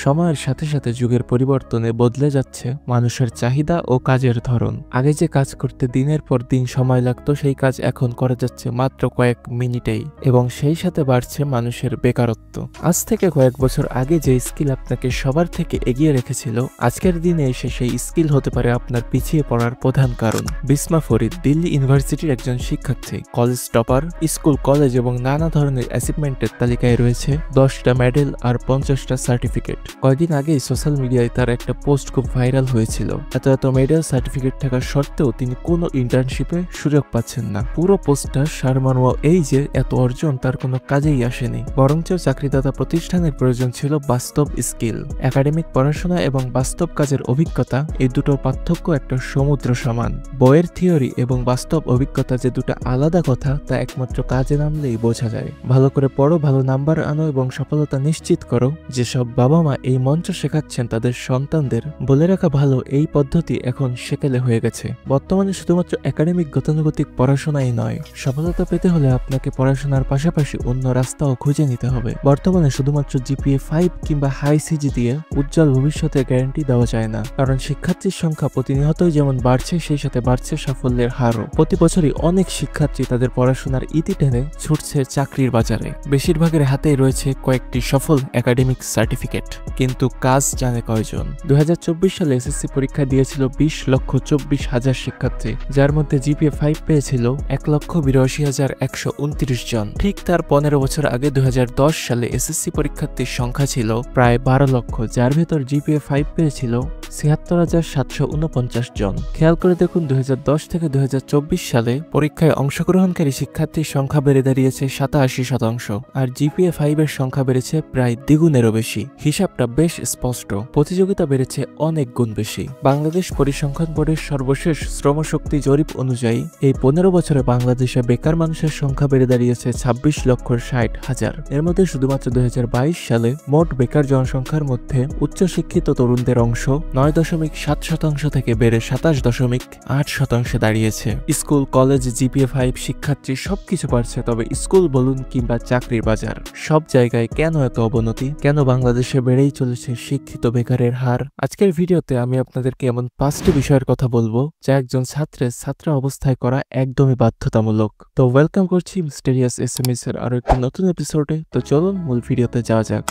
সময়ের সাথে সাথে যুগের পরিবর্তনে বদলে যাচ্ছে মানুষের চাহিদা ও কাজের ধরন। আগে যে কাজ করতে দিনের পর দিন সময় লাগতো সেই কাজ এখন করা যাচ্ছে মাত্র কয়েক মিনিটেই, এবং সেই সাথে বাড়ছে মানুষের বেকারত্ব। আজ থেকে কয়েক বছর আগে যে স্কিল আপনাকে সবার থেকে এগিয়ে রেখেছিল, আজকের দিনে এসে সেই স্কিল হতে পারে আপনার পিছিয়ে পড়ার প্রধান কারণ। বিসমা ফরিদ দিল্লি ইউনিভার্সিটির একজন শিক্ষার্থী, কলেজ টপার, স্কুল, কলেজ এবং নানা ধরনের অ্যাচিভমেন্টের তালিকায় রয়েছে 10টা মেডেল আর 50টা সার্টিফিকেট। কয়েকদিন আগেই সোশ্যাল মিডিয়ায় তার একটা পোস্ট খুব ভাইরাল হয়েছিল। এত মেডেল সার্টিফিকেট থাকার সত্ত্বেও তিনি কোনো ইন্টার্নশিপে সুযোগ পাচ্ছেন না। পুরো পোস্টটার সারমর্ম এই যে এত অর্জন তার কোনো কাজেই আসেনি, বরঞ্চ চাকরিদাতা প্রতিষ্ঠানের প্রয়োজন ছিল বাস্তব স্কিল। একাডেমিক পড়াশোনা এবং বাস্তব কাজের অভিজ্ঞতা, এই দুটোর পার্থক্য একটা সমুদ্র সমান। বইয়ের থিওরি এবং বাস্তব অভিজ্ঞতা যে দুটো আলাদা কথা তা একমাত্র কাজে নামলেই বোঝা যায়। ভালো করে পড়ো, ভালো নাম্বার আনো এবং সফলতা নিশ্চিত করো। যেসব বাবা মা এই মঞ্চ শেখাচ্ছেন তাদের সন্তানদের, বলে রাখা ভালো এই পদ্ধতি এখন সেকেলে হয়ে গেছে। বর্তমানে শুধুমাত্র একাডেমিক গতানুগতিক পড়াশোনাই নয়, সফলতা পেতে হলে আপনাকে পড়াশোনার পাশাপাশি অন্য রাস্তাও খুঁজে নিতে হবে। বর্তমানে শুধুমাত্র জিপিএ 5 কিংবা হাই সিজি দিয়ে উজ্জ্বল ভবিষ্যতের গ্যারান্টি দেওয়া যায় না, কারণ শিক্ষার্থীর সংখ্যা প্রতিনিয়তই যেমন বাড়ছে সেই সাথে বাড়ছে সাফল্যের হারও। প্রতি বছরই অনেক শিক্ষার্থী তাদের পড়াশোনার ইতি টেনে ছুটছে চাকরির বাজারে। বেশিরভাগের হাতেই রয়েছে কয়েকটি সফল একাডেমিক সার্টিফিকেট, কিন্তু কাজ জানে কয়জন? 2024 সালে এসএসসি পরীক্ষা দিয়েছিল 20,24,000 শিক্ষার্থী, যার মধ্যে জিপিএ 5 পেয়েছিল 1,82,129 জন। ঠিক তার 15 বছর আগে 2010 সালে এসএসসি পরীক্ষার্থীর সংখ্যা ছিল প্রায় 12 লক্ষ, যার ভেতর জিপিএ 5 পেয়েছিল 76,749 জন। খেয়াল করে দেখুন, 2010 থেকে 2024 সালে পরীক্ষায় অংশগ্রহণকারী শিক্ষার্থীর সংখ্যা বেড়ে দাঁড়িয়েছে 87%, আর জিপিএ 5 এর সংখ্যা বেড়েছে প্রায় দ্বিগুণেরও বেশি। হিসাবটা বেশ স্পষ্ট, প্রতিযোগিতা বেড়েছে অনেক গুণ বেশি। বাংলাদেশ পরিসংখ্যান বোর্ডের সর্বশেষ শ্রমশক্তি জরিপ অনুযায়ী এই 15 বছরে বাংলাদেশে বেকার মানুষের সংখ্যা বেড়ে দাঁড়িয়েছে 26,60,000। এর মধ্যে শুধুমাত্র 2022 সালে মোট বেকার জনসংখ্যার মধ্যে উচ্চশিক্ষিত তরুণদের অংশ 9.7% থেকে বেড়ে 27.8% দাঁড়িয়েছে। স্কুল, কলেজ, জিপিএ 5 শিক্ষার্থী সবকিছু পারছে, তবে স্কুল বলুন কিংবা চাকরির বাজার, সব জায়গায় কেন এত অবনতি? কেন বাংলাদেশে বেড়েই চলেছে শিক্ষিত বেকারের হার? আজকের ভিডিওতে আমি আপনাদেরকে এমন 5টি বিষয়ের কথা বলবো যা একজন ছাত্র অবস্থায় করা একদমই বাধ্যতামূলক। তো ওয়েলকাম করছি মিস্টেরিয়াস এসএমএস এর আরো একটি নতুন এপিসোডে। তো চলুন মূল ভিডিওতে যাওয়া যাক।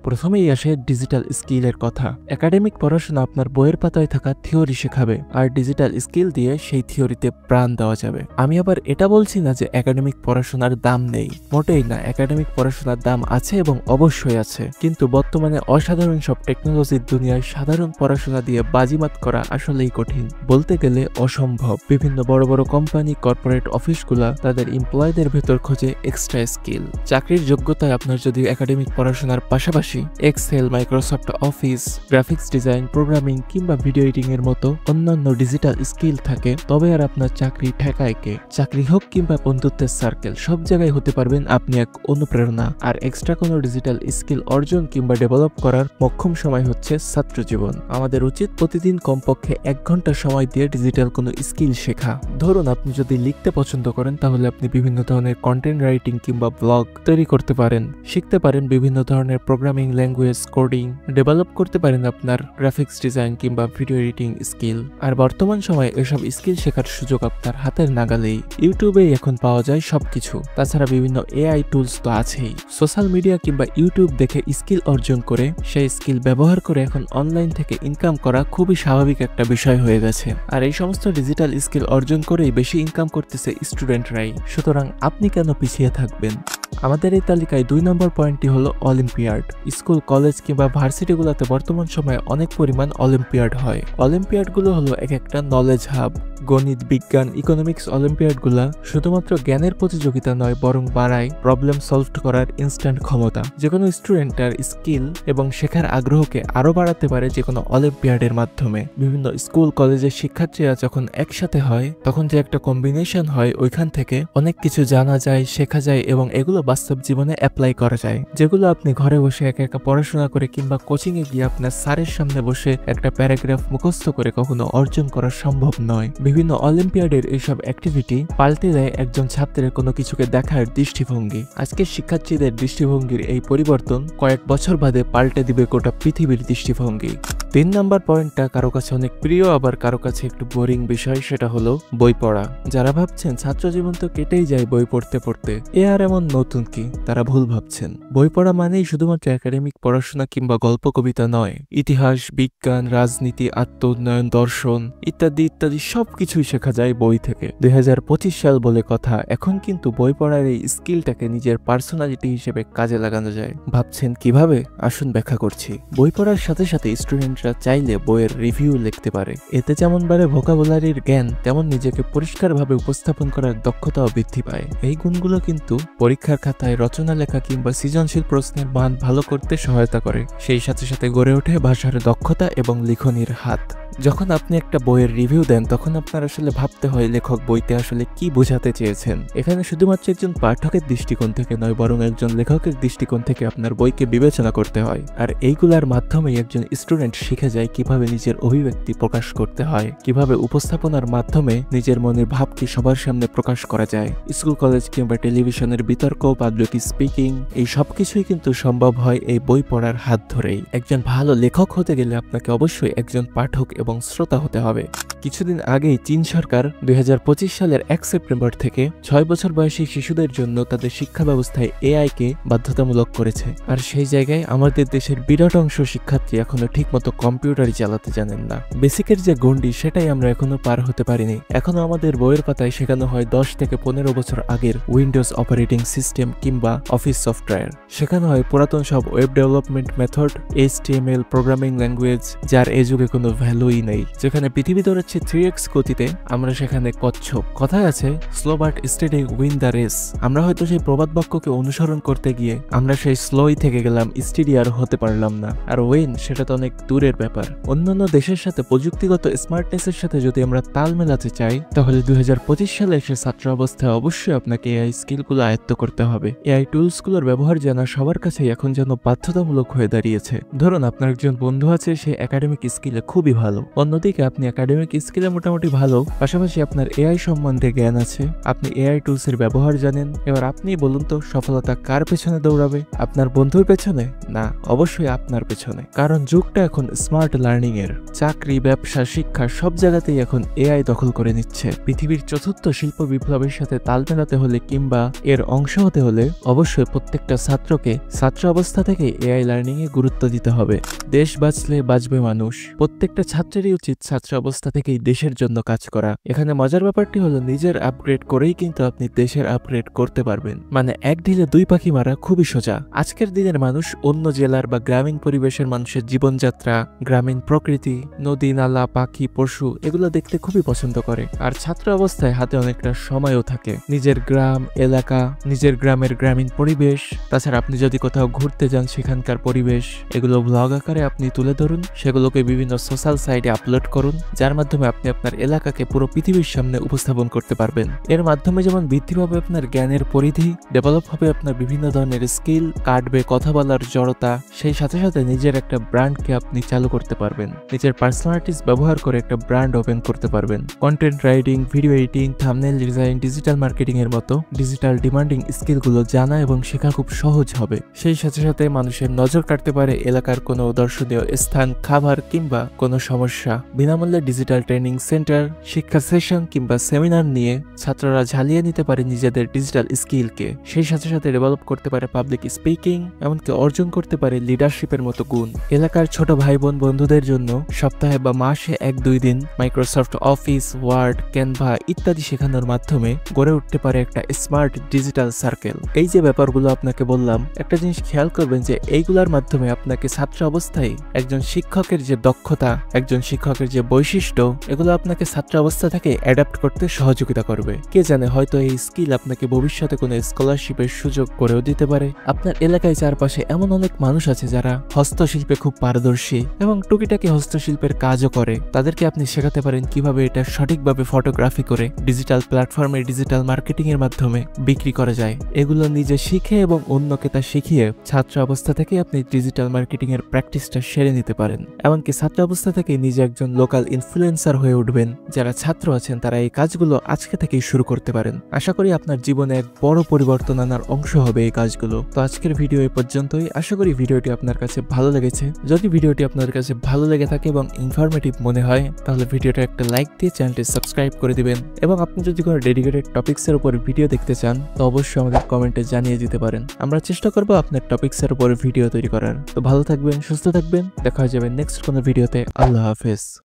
প্রথমেই আসে ডিজিটাল স্কিলের কথা। একাডেমিক পড়াশোনা আপনার বইয়ের পাতায় থাকা থিওরি শেখাবে, আর ডিজিটাল স্কিল দিয়ে সেই থিওরিতে প্রাণ দেওয়া যাবে। আমি আবার এটা বলছি না যে একাডেমিক পড়াশোনার দাম নেই, মোটেই না। একাডেমিক পড়াশোনার দাম আছে এবং অবশ্যই আছে, কিন্তু বর্তমানে অসাধারণ সব টেকনোলজির দুনিয়ায় সাধারণ পড়াশোনা দিয়ে বাজিমাত করা আসলেই কঠিন, বলতে গেলে অসম্ভব। বিভিন্ন বড় বড় কোম্পানি, কর্পোরেট অফিসগুলা তাদের এমপ্লয়ীদের ভেতর খোঁজে এক্সট্রা স্কিল। চাকরির যোগ্যতায় আপনার যদি একাডেমিক পড়াশোনার পাশাপাশি Excel, Microsoft office, graphics design, programming কিংবা ভিডিও এডিটিং এর মতো অন্যান্য ডিজিটাল স্কিল থাকে, তবে আর আপনার চাকরি ঠেকায় কে? চাকরি হোক কিংবা বন্ধুত্বের সার্কেল, সব জায়গায় হতে পারবেন আপনি এক অনুপ্রেরণা। আর এক্সট্রা কোনো ডিজিটাল স্কিল অর্জন কিংবা ডেভেলপ করার মোক্ষম সময় হচ্ছে ছাত্র জীবন। আমাদের উচিত প্রতিদিন কমপক্ষে 1 ঘন্টা সময় দিয়ে ডিজিটাল কোনো স্কিল শেখা। ধরুন, আপনি যদি লিখতে পছন্দ করেন তাহলে আপনি বিভিন্ন ধরনের কন্টেন্ট রাইটিং কিংবা ব্লগ তৈরি করতে পারেন, শিখতে পারেন বিভিন্ন ধরনের প্রোগ্রামিং ল্যাঙ্গুয়েজ, কোডিং, ডেভেলপ করতে পারেন আপনার গ্রাফিক্স ডিজাইন কিংবা ভিডিও এডিটিং স্কিল। আর বর্তমান সময়ে এসব স্কিল শেখার সুযোগ আপনার হাতের নাগালেই। ইউটিউবেই এখন পাওয়া যায় সবকিছু। তাছাড়া বিভিন্ন এআই টুলস তো আছেই। সোশ্যাল মিডিয়া কিংবা ইউটিউব দেখে স্কিল অর্জন করে সেই স্কিল ব্যবহার করে এখন অনলাইন থেকে ইনকাম করা খুবই স্বাভাবিক একটা বিষয় হয়ে গেছে। আর এই সমস্ত ডিজিটাল স্কিল অর্জন করেই বেশি ইনকাম করতেছে স্টুডেন্টরাই। সুতরাং আপনি কেন পিছিয়ে থাকবেন? আমাদের এই তালিকায় 2 নম্বর পয়েন্টটি হলো অলিম্পিয়াড। স্কুল, কলেজ কিংবা ভার্সিটিগুলোতে বর্তমান সময়ে অনেক পরিমাণ অলিম্পিয়াড হয়। অলিম্পিয়াডগুলো হলো এক একটা নলেজ হাব। গণিত, বিজ্ঞান, ইকোনমিক্স অলিম্পিয়াডগুলা শুধুমাত্র জ্ঞানের প্রতিযোগিতা নয়, বরং বাড়ায় প্রবলেম সলভ করার ইনস্ট্যান্ট ক্ষমতা। যে কোনো স্টুডেন্ট তার স্কিল এবং শেখার আগ্রহকে আরো বাড়াতে পারে যে কোনো অলিম্পিয়াডের মাধ্যমে। বিভিন্ন স্কুল, কলেজের শিক্ষার্থীরা যখন একসাথে হয় তখন যে একটা কম্বিনেশন হয়, ওইখান থেকে অনেক কিছু জানা যায়, শেখা যায় এবং এগুলো বাস্তব জীবনে অ্যাপ্লাই করা যায়, যেগুলো আপনি ঘরে বসে একা একা পড়াশোনা করে কিংবা কোচিং এ গিয়ে আপনার স্যারের সামনে বসে একটা প্যারাগ্রাফ মুখস্থ করে কখনো অর্জন করা সম্ভব নয়। বিভিন্ন অলিম্পিয়াডের এইসব অ্যাক্টিভিটি পাল্টে দেয় একজন ছাত্রের কোনো কিছুকে দেখার দৃষ্টিভঙ্গি। আজকের শিক্ষার্থীদের দৃষ্টিভঙ্গির এই পরিবর্তন কয়েক বছর বাদে পাল্টে দিবে গোটা পৃথিবীর দৃষ্টিভঙ্গি। 3 নম্বর পয়েন্টটা কারো কাছে অনেক প্রিয়, আবার কারো কাছে একটু বোরিং বিষয়, সেটা হলো বই পড়া। যারা ভাবছেন ছাত্র জীবন তো কেটেই যায় বই পড়তে পড়তে, এ আর এমন নতুন কি, তারা ভুল ভাবছেন। বই পড়া মানেই শুধুমাত্র একাডেমিক পড়াশোনা কিংবা গল্প কবিতা নয়। ইতিহাস, বিজ্ঞান, রাজনীতি, আত্ম-উন্নয়ন, দর্শন ইত্যাদি ইত্যাদি সবকিছুই শেখা যায় বই থেকে। 2025 সাল বলে কথা, এখন কিন্তু বই পড়ার এই স্কিলটাকে নিজের পার্সোনালিটি হিসেবে কাজে লাগানো যায়। ভাবছেন কিভাবে? আসুন ব্যাখ্যা করছি। বই পড়ার সাথে সাথে স্টুডেন্টরা চাইলে বইয়ের রিভিউ লিখতে পারে। এতে যেমন বাড়ে ভোকাবুলারির জ্ঞান, তেমন নিজেকে পরিষ্কারভাবে উপস্থাপন করার দক্ষতাও বৃদ্ধি পায়। এই গুণগুলো কিন্তু পরীক্ষার খাতায় রচনা লেখা কিংবা সৃজনশীল প্রশ্নের মান ভালো করতে সহায়তা করে। সেই সাথে সাথে গড়ে ওঠে ভাষার দক্ষতা এবং লিখনির হাত। যখন আপনি একটা বইয়ের রিভিউ দেন, তখন আপনার আসলে ভাবতে হয় লেখক বইতে আসলে কি বোঝাতে চেয়েছেন। এখানে শুধুমাত্র একজন পাঠকের দৃষ্টিকোণ থেকে নয়, বরং একজন লেখকের দৃষ্টিকোণ থেকে আপনার বইকে বিবেচনা করতে হয়। আর এইগুলার মাধ্যমেই একজন স্টুডেন্ট শিখে যায় কিভাবে নিজের অভিব্যক্তি প্রকাশ করতে হয়, কিভাবে উপস্থাপনার মাধ্যমে নিজের মনের ভাবকে সবার সামনে প্রকাশ করা যায়। স্কুল, কলেজ কিংবা টেলিভিশনের বিতর্ক, পাবলিক স্পিকিং, এই সবকিছুই কিন্তু সম্ভব হয় এই বই পড়ার হাত ধরেই। একজন ভালো লেখক হতে গেলে আপনাকে অবশ্যই একজন পাঠক এবং শ্রোতা হতে হবে। কিছুদিন আগেই চীন সরকার 2025 সালের 1 সেপ্টেম্বর থেকে 6 বছর বয়সী শিশুদের জন্য তাদের শিক্ষা ব্যবস্থায় এআই কে বাধ্যতামূলক করেছে। আর সেই জায়গায় আমাদের দেশের বিরাট অংশ শিক্ষার্থী এখনো ঠিকমতো কম্পিউটারই চালাতে জানেন না। বেসিকের যে গণ্ডি, সেটাই আমরা এখনো পার হতে পারিনি। এখনো আমাদের বইয়ের পাতায় শেখানো হয় 10 থেকে 15 বছর আগের উইন্ডোজ অপারেটিং সিস্টেম কিংবা অফিস সফটওয়্যার। শেখানো হয় পুরাতন সব web development method, HTML programming language, যার এই যুগে কোনো ভ্যালুই নেই। যেখানে পৃথিবী দৌড়াচ্ছে 3x গতিতে, আমরা সেখানে কচ্ছপ। কথায় আছে slow but steady win the race. আমরা হয়তো সেই প্রবাদ বাক্যকে অনুসরণ করতে গিয়ে আমরা সেই স্লোই থেকে গেলাম, স্টেডি আর হতে পারলাম না। আর উইন, সেটা তো অনেক দূরের ব্যাপার। অন্যান্য দেশের সাথে প্রযুক্তিগত স্মার্টনেসের সাথে যদি আমরা তাল মেলাতে চাই, তাহলে 2025 সালে এসে ছাত্র অবস্থায় অবশ্যই আপনাকে এআই স্কিলগুলো আয়ত্ত করতে হবে। এআই টুলসগুলোর ব্যবহার জানা সবার কাছেই এখন যেন বাধ্যতামূলক হয়ে দাঁড়িয়েছে। ধরুন আপনার একজন বন্ধু আছে, সে একাডেমিক স্কিলে খুবই ভালো, অন্যদিকে আপনি একাডেমিক স্কিলে মোটামুটি ভালো, পাশাপাশি আপনার এআই সম্বন্ধে জ্ঞান আছে, আপনি এআই টুলসের ব্যবহার জানেন। এবার আপনি বলুন তো, সফলতা কার পেছনে দৌড়াবে? আপনার বন্ধুর পেছনে? না, অবশ্যই আপনার পেছনে। কারণ যুগটা এখন স্মার্ট লার্নিং এর। চাকরি, ব্যবসা, শিক্ষা সব জায়গাতেই এখন এআই দখল করে নিচ্ছে। পৃথিবীর চতুর্থ শিল্প বিপ্লবের সাথে তাল মেলাতে হলে কিংবা এর অংশ হতে হলে অবশ্যই প্রত্যেকটা ছাত্রকে ছাত্র অবস্থা থেকে এআই লার্নিং এ গুরুত্ব দিতে হবে। দেশ বাঁচলে বাঁচবে মানুষ। প্রত্যেকটা ছাত্রেরই উচিত ছাত্র অবস্থা থেকেই দেশের জন্য কাজ করা। এখানে মজার ব্যাপারটি হলো, নিজের আপগ্রেড করেই কিন্তু আপনি দেশের আপগ্রেড করতে পারবেন। মানে এক ঢিলে দুই পাখি মারা খুবই সোজা। আজকের দিনের মানুষ অন্য জেলার বা গ্রামীণ পরিবেশের মানুষের জীবনযাত্রা, গ্রামীণ প্রকৃতি, নদী, নালা, পাখি, পশু এগুলো দেখতে খুবই পছন্দ করে। আর ছাত্র অবস্থায় হাতে অনেকটা সময়ও থাকে। নিজের গ্রাম, এলাকা, নিজের গ্রামের গ্রামীণ পরিবেশ, তাছাড়া আপনি যদি কোথাও ঘুরতে যান সেখানকার পরিবেশ, এগুলো ব্লগ আকারে আপনি তুলে ধরুন, সেগুলোকে বিভিন্ন সোশ্যাল সাইটে আপলোড করুন, যার মাধ্যমে আপনি আপনার এলাকাকে পুরো পৃথিবীর সামনে উপস্থাপন করতে পারবেন। এর মাধ্যমে যেমন বৃদ্ধি পাবে আপনার জ্ঞানের পরিধি, ডেভেলপ হবে আপনার বিভিন্ন ধরনের স্কিল, কাটবে কথা বলার জড়তা, সেই সাথে সাথে নিজের একটা ব্র্যান্ডকে আপনি চালু করতে পারবেন। নিজের পার্সোনালিটিস ব্যবহার করে একটা ব্র্যান্ড ওপেন করতে পারবেন। Content writing, video editing, thumbnail design, digital marketing এর মতো ডিজিটাল ডিমান্ডিং স্কিলগুলো জানা এবং শেখা খুব সহজ হবে। সেই সাথে সাথে মানুষের নজর কাটতে পারে এলাকার কোনো দর্শনীয় স্থান, খাবার কিংবা কোনো সমস্যা। বিনামূল্যে ডিজিটাল ট্রেনিং সেন্টার, শিক্ষা সেশন কিংবা সেমিনার নিয়ে ছাত্ররা ঝালিয়ে নিতে পারে নিজেদের ডিজিটাল স্কিলকে। সেই সাথে সাথে ডেভেলপ করতে পারে পাবলিক স্পিকিং, এমনকি অর্জন করতে পারে লিডারশিপের মতো গুণ। এলাকার ছোট ভাই বোন বন্ধুদের জন্য সপ্তাহে বা মাসে 1-2 দিন মাইক্রোসফট অফিস, ওয়ার্ড, ক্যানভা ইত্যাদি শেখানোর মাধ্যমে গড়ে উঠতে পারে একটা স্মার্ট ডিজিটাল সার্কেল। এই যে ব্যাপারগুলো আপনাকে বললাম, একটা জিনিস খেয়াল করবেন যে এইগুলোর মাধ্যমে আপনাকে ছাত্র অবস্থায় একজন শিক্ষকের যে দক্ষতা, একজন শিক্ষকের যে বৈশিষ্ট্য, এগুলো আপনাকে ছাত্র অবস্থা থেকে অ্যাডাপ্ট করতে সহযোগিতা করবে। কে জানে, হয়তো এই স্কিল আপনাকে ভবিষ্যতে কোনো স্কলারশিপের সুযোগ করেও দিতে পারে। আপনার এলাকায় চারপাশে এমন অনেক মানুষ আছে যারা হস্তশিল্পে খুব পারদর্শী এবং টুকিটাকি হস্তশিল্পের কাজও করে। তাদেরকে আপনি শেখাতে পারেন কিভাবে এটা সঠিকভাবে ফটোগ্রাফি করে ডিজিটাল প্ল্যাটফর্মে ডিজিটাল মার্কেটিং এর মাধ্যমে বিক্রি করা যায়। এগুলো নিজে শিখে এবং অন্যকে তা শিখিয়ে ছাত্র অবস্থা থেকে আপনি ডিজিটাল মার্কেটিং এর প্র্যাকটিসটা সেরে নিতে পারেন। এমনকি ছাত্র অবস্থা থেকে নিজে একজন লোকাল ইনফ্লুয়েন্সার হয়ে উঠবেন। যারা ছাত্র আছেন তারা এই কাজগুলো আজকে থেকেই শুরু করতে পারেন। আশা করি আপনার জীবনে এক বড় পরিবর্তন আনার অংশ হবে এই কাজগুলো। তো আজকের ভিডিও এই পর্যন্তই। আশা করি ভিডিওটি আপনার কাছে ভালো লেগেছে। যদি ভিডিওটি আপনার কাছে ভালো লেগে থাকে এবং ইনফরমেটিভ মনে হয় তাহলে ভিডিওটা একটা লাইক দিয়ে চ্যানেলটি সাবস্ক্রাইব করে দিবেন। এবং আপনি যদি কোনো ডেডিকেটেড টপিক্সের উপর ভিডিও দেখতে চান তো অবশ্যই আমাদের কমেন্টে জানিয়ে দিতে পারেন। আমরা চেষ্টা করবো আপনার টপিক্সের উপর ভিডিও তৈরি করার। তো ভালো থাকবেন, সুস্থ থাকবেন, দেখা হয়ে যাবে নেক্সট কোনো ভিডিওতে। আল্লাহ হাফেজ।